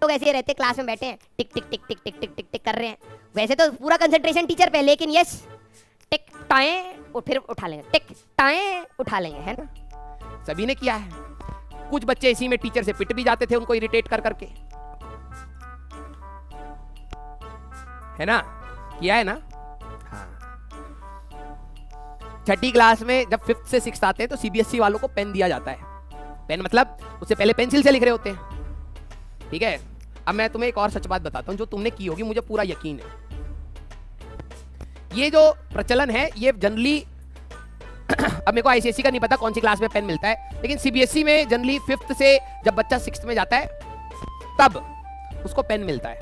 लोग ऐसे रहते क्लास में बैठे हैं, टिक टिक टिक टिक टिक टिक टिक टिक कर रहे हैं। वैसे तो पूरा कंसंट्रेशन टीचर पे, लेकिन यस टिक टाएं और फिर उठा लेंगे, टिक टाएं उठा लेंगे, है ना। सभी ने किया है। कुछ बच्चे इसी में टीचर से पिट भी जाते थे, उनको इरिटेट कर करके, है ना, किया है ना। हाँ, छठी क्लास में जब 5th से 6th आते हैं तो सीबीएसई वालों को पेन दिया जाता है। पेन मतलब उससे पहले पेंसिल से लिख रहे होते हैं, ठीक है। अब मैं तुम्हें एक और सच बात बताता हूं जो तुमने की होगी, मुझे पूरा यकीन है। ये जो प्रचलन है ये जनरली अब मेरे को आईसीएसई का नहीं पता कौन सी क्लास में पेन मिलता है, लेकिन सीबीएसई में जनरली 5th से जब बच्चा 6th में जाता है तब उसको पेन मिलता है।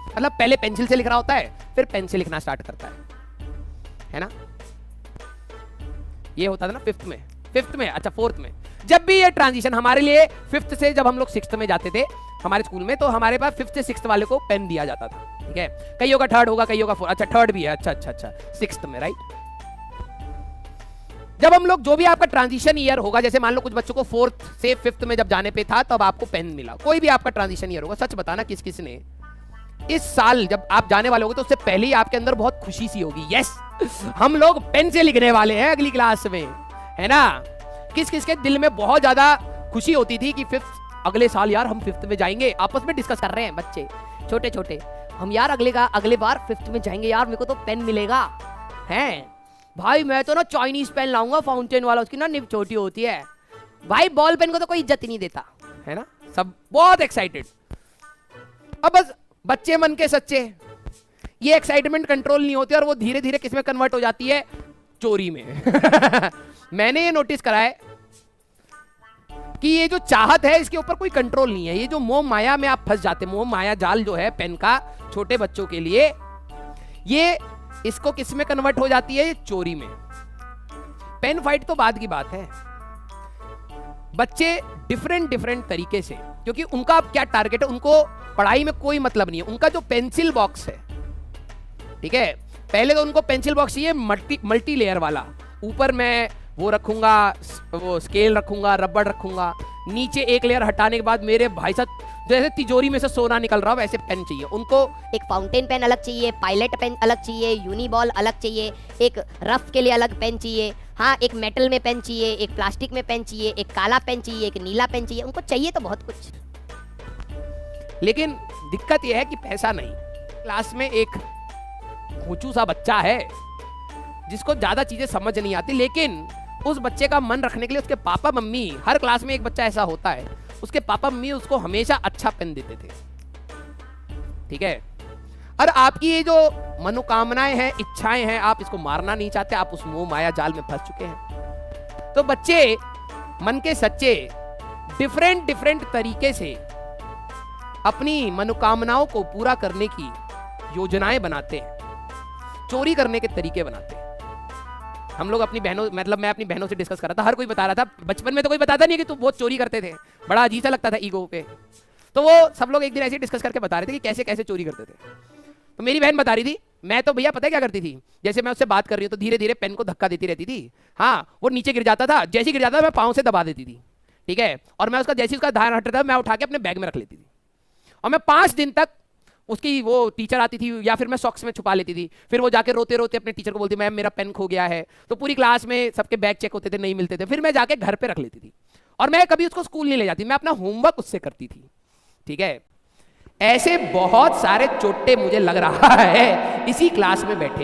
मतलब पहले पेंसिल से लिख रहा होता है, फिर पेन से लिखना स्टार्ट करता है ना। ये होता था ना 5th में, अच्छा 4th में। जब भी ये ट्रांजिशन हमारे लिए 5th से जब हम लोग 6th में जाते थे हमारे स्कूल में, तो हमारे पास 5th से 6th वाले को पेन दिया जाता था, ठीक है। कईयों का 3rd होगा, कईयों का 4th, अच्छा 3rd भी है, अच्छा 6th में, राइट। जब हम लोग जो भी आपका ट्रांजिशन ईयर होगा, जैसे मान लो कुछ बच्चों को 4th से 5th में जब जाने पे था तब आपको पेन मिला, कोई भी आपका ट्रांजिशन ईयर होगा, सच बताना किस किस ने इस साल जब आप जाने वाले होगे तो उससे पहले ही आपके अंदर बहुत खुशी सी होगी, यस हम लोग पेन से लिखने वाले हैं अगली क्लास में, है ना। किस किस के दिल में बहुत ज्यादा खुशी होती थी कि 5th अगले साल यार हम 5th में जाएंगे। आपस में डिस्कस कर रहे हैं बच्चे छोटे छोटे, हम यार अगले बार 5th में जाएंगे यार, मेरे को तो पेन मिलेगा, है भाई। मैं तो ना चाइनीज पेन लाऊंगा फाउंटेन वाला, उसकी ना निब छोटी होती है भाई। बॉल पेन को तो कोई इज्जत ही नहीं देता, है ना। सब बहुत एक्साइटेड। अब बस बच्चे मन के सच्चे, ये एक्साइटमेंट कंट्रोल नहीं होती और वो धीरे धीरे किस में कन्वर्ट हो जाती है, चोरी में। मैंने ये नोटिस करा है कि ये जो चाहत है इसके ऊपर कोई कंट्रोल नहीं है। ये जो मोह माया में आप फंस जाते, मोह माया जाल जो है पेन का छोटे बच्चों के लिए, ये इसको किस में कन्वर्ट हो जाती है, चोरी में। पेन फाइट तो बाद की बात है। बच्चे डिफरेंट तरीके से, क्योंकि उनका क्या टारगेट है, उनको पढ़ाई में कोई मतलब नहीं है। उनका जो पेंसिल बॉक्स है, ठीक है, पहले तो उनको पेंसिल बॉक्स चाहिए मल्टी लेयर वाला। ऊपर मैं वो रखूंगा, वो स्केल रखूंगा, रबड़ रखूंगा, नीचे एक लेयर हटाने के बाद मेरे भाई साहब जैसे तिजोरी में से सोना निकल रहा हो वैसे पेन चाहिए उनको। एक फाउंटेन पेन अलग चाहिए, पायलट पेन अलग चाहिए, यूनिबॉल अलग चाहिए, एक रफ के लिए अलग पेन चाहिए, हाँ एक मेटल में पेन चाहिए, एक प्लास्टिक में पेन चाहिए, एक काला पेन चाहिए, एक नीला पेन चाहिए। उनको चाहिए तो बहुत कुछ, लेकिन दिक्कत यह है कि पैसा नहीं। क्लास में एक खूंचू सा बच्चा है जिसको ज्यादा चीजें समझ नहीं आती, लेकिन उस बच्चे का मन रखने के लिए उसके पापा मम्मी, हर क्लास में एक बच्चा ऐसा होता है, उसके पापा मम्मी उसको हमेशा अच्छा पेन देते थे, ठीक है। और आपकी ये जो मनोकामनाएं हैं, इच्छाएं हैं, आप इसको मारना नहीं चाहते, आप उस मोह माया जाल में फंस चुके हैं। तो बच्चे मन के सच्चे डिफरेंट तरीके से अपनी मनोकामनाओं को पूरा करने की योजनाएं बनाते हैं, चोरी करने के तरीके बनाते हैं। हम लोग अपनी बहनों, मतलब मैं अपनी बहनों से डिस्कस कर रहा था, हर कोई बता रहा था, बचपन में तो कोई बताता नहीं कि तुम बहुत चोरी करते थे, बड़ा अजीब सा लगता था ईगो पे। तो वो सब लोग एक दिन ऐसे डिस्कस करके बता रहे थे कि कैसे कैसे चोरी करते थे। तो मेरी बहन बता रही थी, मैं तो भैया पता है क्या करती थी, जैसे मैं उससे बात कर रही हूँ तो धीरे धीरे पेन को धक्का देती रहती थी, हाँ वो नीचे गिर जाता था, जैसे गिर जाता था मैं पाँव से दबा देती थी, ठीक है। और मैं उसका जैसे उसका ध्यान हटता था मैं उठा के अपने बैग में रख लेती थी, और मैं 5 दिन तक उसकी वो टीचर आती थी या फिर मैं सॉक्स में छुपा लेती थी, फिर वो जाके रोते रोते अपने टीचर को बोलती मैम मेरा पेन खो गया है। तो पूरी क्लास में सबके बैग चेक होते थे, नहीं मिलते थे, फिर मैं जाके घर पे रख लेती थी, और मैं कभी उसको स्कूल नहीं ले जाती, मैं अपना होमवर्क उससे करती थी, ठीक है। ऐसे बहुत सारे चोटे मुझे लग रहा है इसी क्लास में बैठे,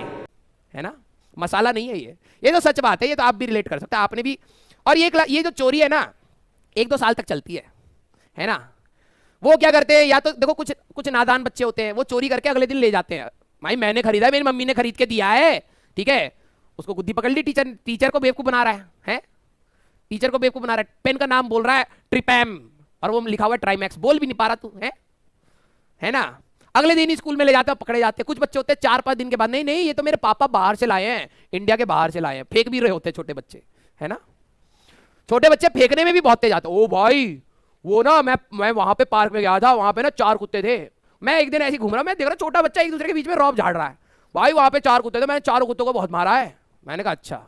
है ना। मसाला नहीं है ये तो सच बात है, ये तो आप भी रिलेट कर सकते हैं, आपने भी। और ये जो चोरी है ना 1-2 साल तक चलती है ना। वो क्या करते हैं, या तो देखो कुछ नादान बच्चे होते हैं, वो चोरी करके अगले दिन ले जाते हैं, भाई मैंने खरीदा, मेरी मम्मी ने खरीद के दिया है, ठीक है। उसको गुद्दी पकड़ ली, टीचर को बेवकूफ बना रहा है, टीचर को बेवकूफ बना रहा है। पेन का नाम बोल रहा है ट्रिपैम और वो लिखा हुआ है ट्राइमैक्स, बोल भी नहीं पा रहा तू, है ना। अगले दिन ही स्कूल में ले जाते हैं, पकड़े जाते हैं। कुछ बच्चे होते हैं 4-5 दिन के बाद, नहीं ये तो मेरे पापा बाहर से लाए हैं, इंडिया के बाहर से लाए हैं, फेंक भी रहे होते हैं छोटे बच्चे, है ना। छोटे बच्चे फेंकने में भी बहुत तेज आते हैं। ओ भाई वो ना मैं वहां पे पार्क में गया था, वहां पे ना 4 कुत्ते थे, मैं एक दिन ऐसे घूम रहा, मैं देख रहा छोटा बच्चा एक दूसरे के बीच में रौब झाड़ रहा है, भाई वहां पे 4 कुत्ते थे, मैंने 4 कुत्तों को बहुत मारा है। मैंने कहा अच्छा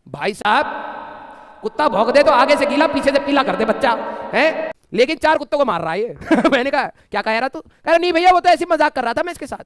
भाई साहब, कुत्ता भौंक दे तो आगे से गीला पीछे से पीला कर दे बच्चा, है। लेकिन 4 कुत्तों को मार रहा है ये। मैंने कहा क्या कह रहा तू? कह रहा नहीं भैया वो तो ऐसे मजाक कर रहा था मैं इसके साथ।